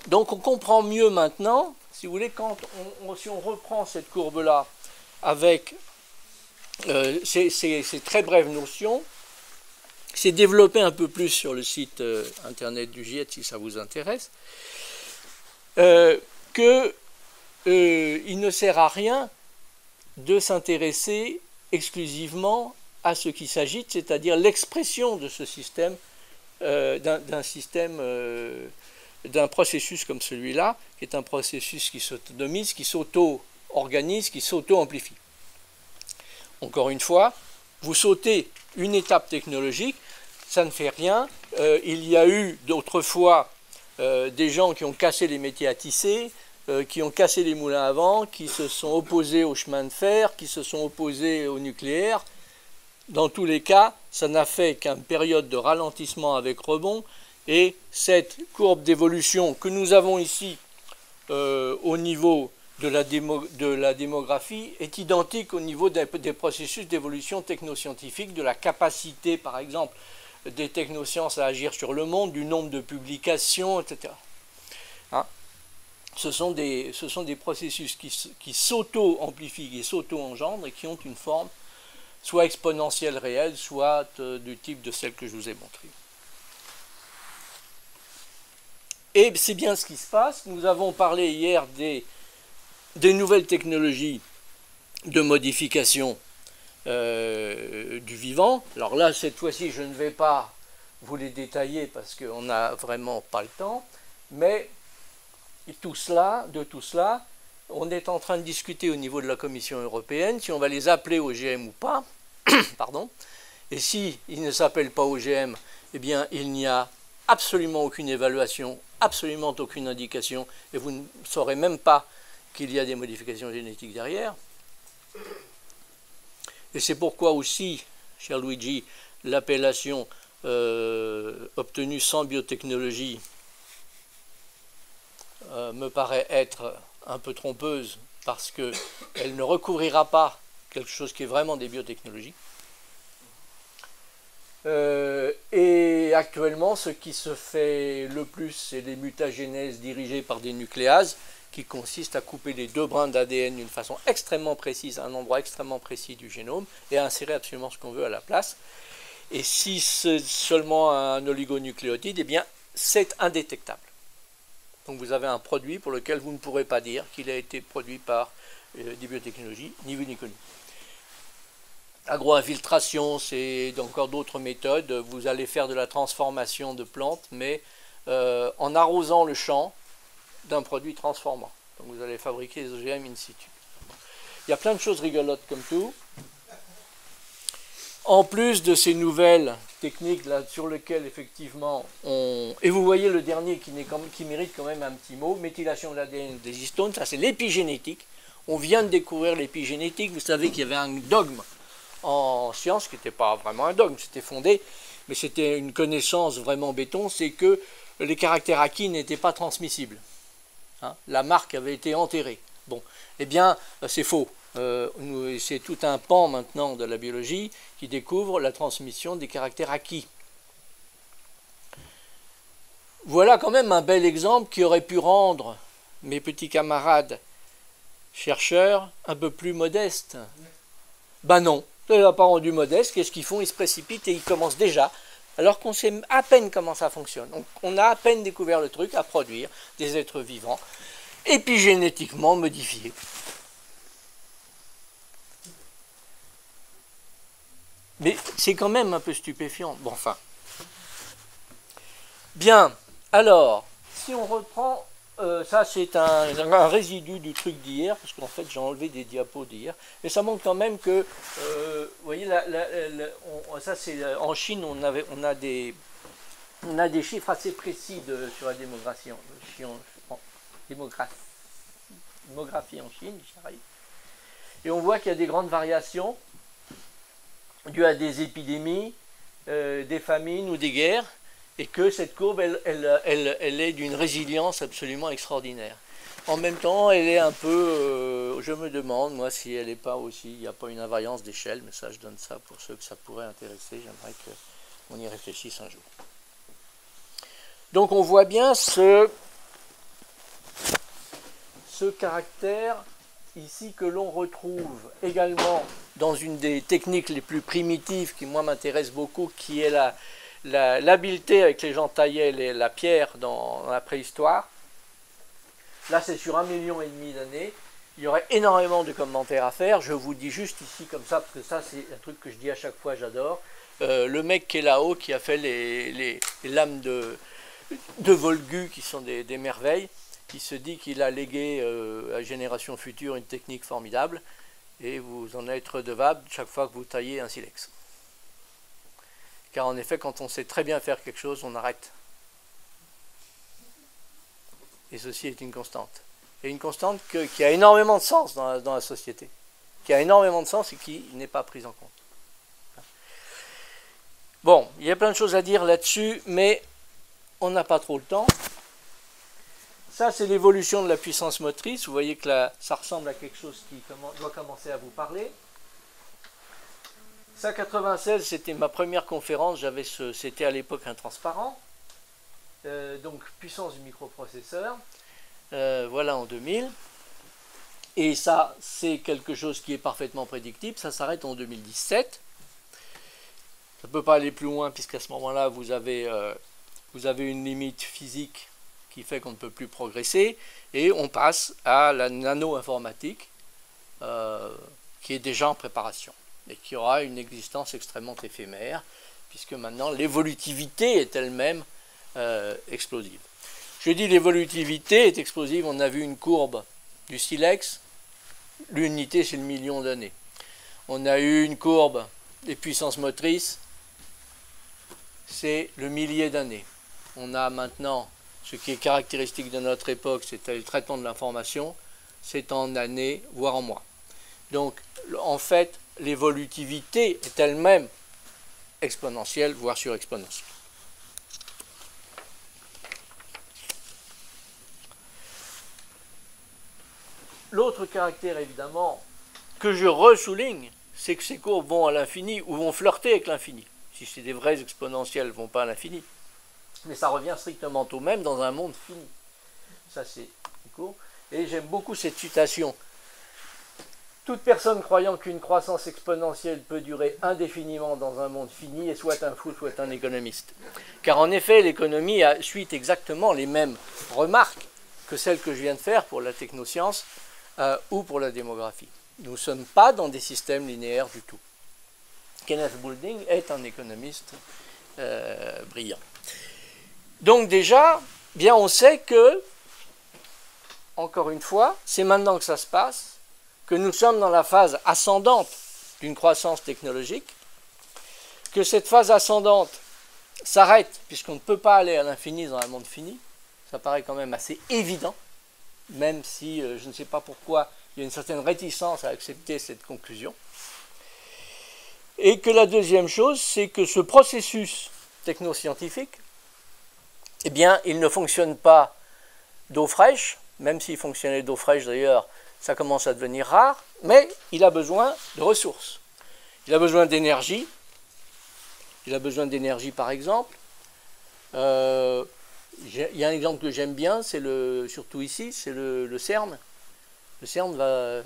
Donc on comprend mieux maintenant, si vous voulez, si on reprend cette courbe-là avec ces très brèves notions, c'est développé un peu plus sur le site internet du GIEC si ça vous intéresse, qu'il ne sert à rien de s'intéresser exclusivement à ce qui s'agite, c'est-à-dire l'expression de ce système, d'un processus comme celui-là, qui est un processus qui s'autonomise, qui s'auto-organise, qui s'auto-amplifie. Encore une fois, vous sautez une étape technologique, ça ne fait rien. Il y a eu d'autrefois des gens qui ont cassé les métiers à tisser, qui ont cassé les moulins à vent, qui se sont opposés au chemin de fer, qui se sont opposés au nucléaire. Dans tous les cas, ça n'a fait qu'une période de ralentissement avec rebond, et cette courbe d'évolution que nous avons ici au niveau de la démographie est identique au niveau des processus d'évolution technoscientifique, de la capacité, par exemple, des technosciences à agir sur le monde, du nombre de publications, etc. Hein? Ce sont des processus qui s'auto-amplifient, qui s'auto-engendrent et qui ont une forme soit exponentielle réelle, soit du type de celle que je vous ai montrée. Et c'est bien ce qui se passe. Nous avons parlé hier des nouvelles technologies de modification du vivant. Alors là, cette fois-ci, je ne vais pas vous les détailler parce qu'on n'a vraiment pas le temps, mais de tout cela, on est en train de discuter au niveau de la Commission européenne si on va les appeler OGM ou pas. Pardon. Et si ils ne s'appellent pas OGM, eh bien, il n'y a absolument aucune évaluation, absolument aucune indication, et vous ne saurez même pas qu'il y a des modifications génétiques derrière. Et c'est pourquoi aussi, cher Luigi, l'appellation obtenue sans biotechnologie me paraît être un peu trompeuse, parce qu'elle ne recouvrira pas quelque chose qui est vraiment des biotechnologies. Et actuellement, ce qui se fait le plus, c'est les mutagénèses dirigées par des nucléases, qui consistent à couper les deux brins d'ADN d'une façon extrêmement précise, à un endroit extrêmement précis du génome, et à insérer absolument ce qu'on veut à la place. Et si c'est seulement un oligonucléotide, eh bien, c'est indétectable. Donc vous avez un produit pour lequel vous ne pourrez pas dire qu'il a été produit par des biotechnologies, ni vu ni connu. Agroinfiltration, c'est encore d'autres méthodes. Vous allez faire de la transformation de plantes, mais en arrosant le champ d'un produit transformant. Donc vous allez fabriquer des OGM in situ. Il y a plein de choses rigolotes comme tout. En plus de ces nouvelles techniques là, sur lesquelles effectivement on... Et vous voyez le dernier qui mérite quand même un petit mot, méthylation de l'ADN des histones, ça c'est l'épigénétique. On vient de découvrir l'épigénétique. Vous savez qu'il y avait un dogme en science qui n'était pas vraiment un dogme, c'était fondé, mais c'était une connaissance vraiment béton, c'est que les caractères acquis n'étaient pas transmissibles. Hein, la marque avait été enterrée. Bon, eh bien, c'est faux. C'est tout un pan maintenant de la biologie qui découvre la transmission des caractères acquis. Voilà quand même un bel exemple qui aurait pu rendre mes petits camarades chercheurs un peu plus modestes. Ben non, ça ne l'a pas rendu modeste. Qu'est-ce qu'ils font? Ils se précipitent et ils commencent déjà, alors qu'on sait à peine comment ça fonctionne. On a à peine découvert le truc, à produire des êtres vivants épigénétiquement modifiés. Mais c'est quand même un peu stupéfiant. Bon, enfin. Bien, alors, si on reprend, ça c'est un résidu du truc d'hier, parce qu'en fait j'ai enlevé des diapos d'hier, mais ça montre quand même que, vous voyez, ça c'est en Chine, on a des chiffres assez précis sur la démographie en Chine, j'arrive. Et on voit qu'il y a des grandes variations dues à des épidémies, des famines ou des guerres, et que cette courbe, elle est d'une résilience absolument extraordinaire. En même temps, elle est un peu, je me demande, moi, si elle n'est pas aussi, il n'y a pas une invariance d'échelle, mais ça, je donne ça pour ceux que ça pourrait intéresser, j'aimerais qu'on y réfléchisse un jour. Donc on voit bien ce caractère ici que l'on retrouve également dans une des techniques les plus primitives qui moi m'intéresse beaucoup, qui est l'habileté avec les gens taillaient la pierre dans la préhistoire. Là c'est sur 1,5 million d'années. Il y aurait énormément de commentaires à faire. Je vous dis juste ici comme ça, parce que ça c'est un truc que je dis à chaque fois, j'adore. Le mec qui est là-haut, qui a fait les lames de Volgu, qui sont des merveilles, qui se dit qu'il a légué à la génération future une technique formidable, et vous en êtes redevable chaque fois que vous taillez un silex. Car en effet, quand on sait très bien faire quelque chose, on arrête. Et ceci est une constante. Et une constante qui a énormément de sens dans la société, qui a énormément de sens et qui n'est pas prise en compte. Bon, il y a plein de choses à dire là-dessus, mais on n'a pas trop le temps. Ça, c'est l'évolution de la puissance motrice. Vous voyez que là, ça ressemble à quelque chose qui doit commencer à vous parler. Ça, 96, c'était ma première conférence. C'était à l'époque un transparent. Donc, puissance du microprocesseur. Voilà en 2000. Et ça, c'est quelque chose qui est parfaitement prédictible. Ça s'arrête en 2017. Ça ne peut pas aller plus loin, puisqu'à ce moment-là, vous avez une limite physique qui fait qu'on ne peut plus progresser, et on passe à la nano-informatique, qui est déjà en préparation, et qui aura une existence extrêmement éphémère, puisque maintenant l'évolutivité est elle-même explosive. Je dis l'évolutivité est explosive, on a vu une courbe du silex, l'unité c'est le million d'années. On a eu une courbe des puissances motrices, c'est le millier d'années. On a maintenant ce qui est caractéristique de notre époque, c'est le traitement de l'information, c'est en années, voire en mois. Donc, en fait, l'évolutivité est elle-même exponentielle, voire surexponentielle. L'autre caractère, évidemment, que je ressouligne, c'est que ces courbes vont à l'infini ou vont flirter avec l'infini. Si c'est des vraies exponentielles, elles ne vont pas à l'infini. Mais ça revient strictement au même dans un monde fini. Ça, c'est court. Et j'aime beaucoup cette citation. Toute personne croyant qu'une croissance exponentielle peut durer indéfiniment dans un monde fini est soit un fou, soit un économiste. Car en effet, l'économie suit exactement les mêmes remarques que celles que je viens de faire pour la technoscience ou pour la démographie. Nous ne sommes pas dans des systèmes linéaires du tout. Kenneth Boulding est un économiste brillant. Donc déjà, bien on sait que, encore une fois, c'est maintenant que ça se passe, que nous sommes dans la phase ascendante d'une croissance technologique, que cette phase ascendante s'arrête, puisqu'on ne peut pas aller à l'infini dans un monde fini, ça paraît quand même assez évident, même si je ne sais pas pourquoi il y a une certaine réticence à accepter cette conclusion. Et que la deuxième chose, c'est que ce processus technoscientifique, eh bien, il ne fonctionne pas d'eau fraîche, même s'il fonctionnait d'eau fraîche d'ailleurs, ça commence à devenir rare, mais il a besoin de ressources. Il a besoin d'énergie. Il a besoin d'énergie par exemple. Il y a un exemple que j'aime bien, c'est surtout ici, c'est le CERN. Le CERN va,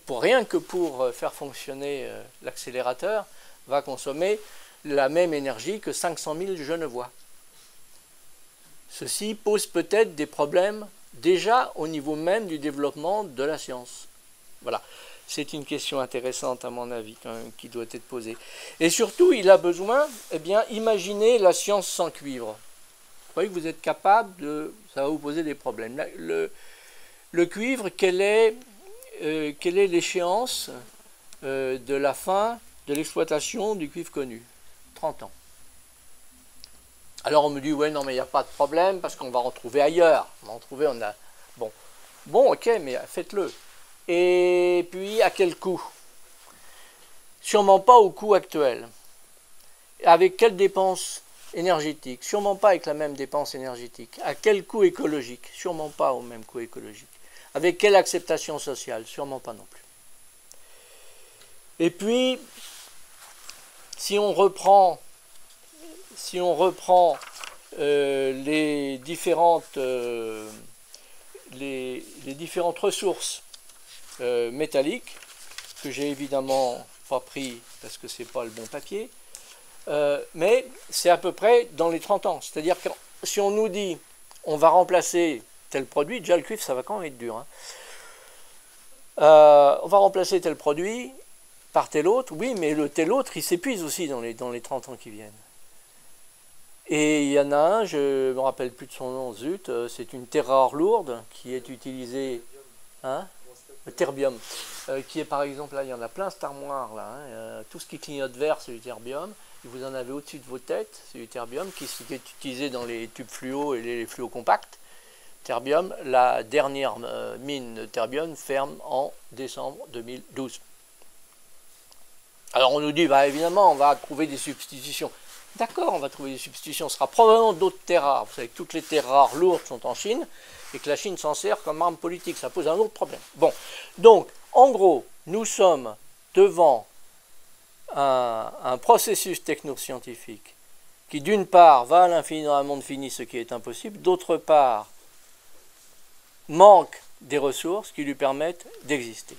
rien que pour faire fonctionner l'accélérateur, va consommer la même énergie que 500 000 Genevois. Ceci pose peut-être des problèmes déjà au niveau même du développement de la science. Voilà, c'est une question intéressante à mon avis quand même, qui doit être posée. Et surtout, il a besoin, eh bien, imaginez la science sans cuivre. Vous voyez que vous êtes capable de... ça va vous poser des problèmes. Le cuivre, quelle est l'échéance de la fin de l'exploitation du cuivre connu? 30 ans. Alors on me dit, ouais, non, mais il n'y a pas de problème, parce qu'on va en trouver ailleurs. On va en trouver, on a... Bon, ok, mais faites-le. Et puis, à quel coût? Sûrement pas au coût actuel. Avec quelle dépense énergétique? Sûrement pas avec la même dépense énergétique. À quel coût écologique? Sûrement pas au même coût écologique. Avec quelle acceptation sociale? Sûrement pas non plus. Et puis, si on reprend les différentes les différentes ressources métalliques, que j'ai évidemment pas pris parce que c'est pas le bon papier, mais c'est à peu près dans les 30 ans. C'est-à-dire que si on nous dit on va remplacer tel produit, déjà le cuivre ça va quand même être dur, hein. On va remplacer tel produit par tel autre, oui, mais le tel autre il s'épuise aussi dans les 30 ans qui viennent. Et il y en a un, je ne me rappelle plus de son nom, zut, c'est une terre rare lourde qui est utilisée, hein, le terbium, qui est par exemple, là il y en a plein cette armoire là, hein, tout ce qui clignote vert c'est du terbium, et vous en avez au-dessus de vos têtes, c'est du terbium qui est utilisé dans les tubes fluo et les fluos compacts. Terbium, la dernière mine de terbium ferme en décembre 2012. Alors on nous dit, bah, évidemment on va trouver des substitutions. D'accord, on va trouver des substitutions, ce sera probablement d'autres terres rares. Vous savez que toutes les terres rares lourdes sont en Chine, et que la Chine s'en sert comme arme politique, ça pose un autre problème. Bon, donc, en gros, nous sommes devant un processus technoscientifique qui, d'une part, va à l'infini dans un monde fini, ce qui est impossible, d'autre part, manque des ressources qui lui permettent d'exister.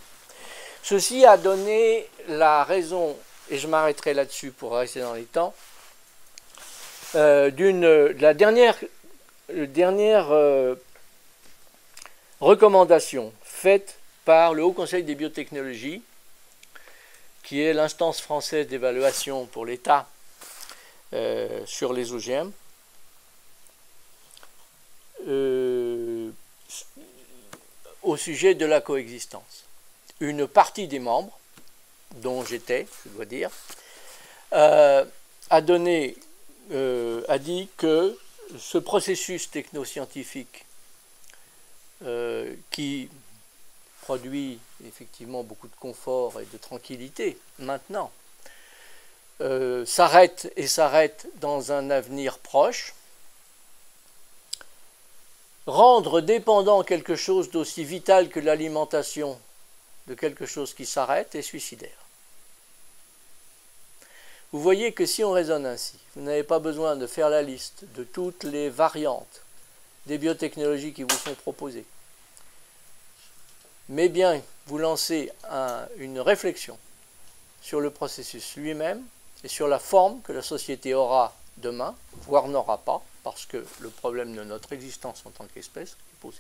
Ceci a donné la raison, et je m'arrêterai là-dessus pour rester dans les temps, de la dernière recommandation faite par le Haut Conseil des biotechnologies, qui est l'instance française d'évaluation pour l'État sur les OGM, au sujet de la coexistence. Une partie des membres, dont j'étais, je dois dire, a dit que ce processus technoscientifique qui produit effectivement beaucoup de confort et de tranquillité maintenant, s'arrête dans un avenir proche. Rendre dépendant quelque chose d'aussi vital que l'alimentation de quelque chose qui s'arrête est suicidaire. Vous voyez que si on raisonne ainsi, vous n'avez pas besoin de faire la liste de toutes les variantes des biotechnologies qui vous sont proposées, mais bien vous lancez une réflexion sur le processus lui-même et sur la forme que la société aura demain, voire n'aura pas, parce que le problème de notre existence en tant qu'espèce est posé.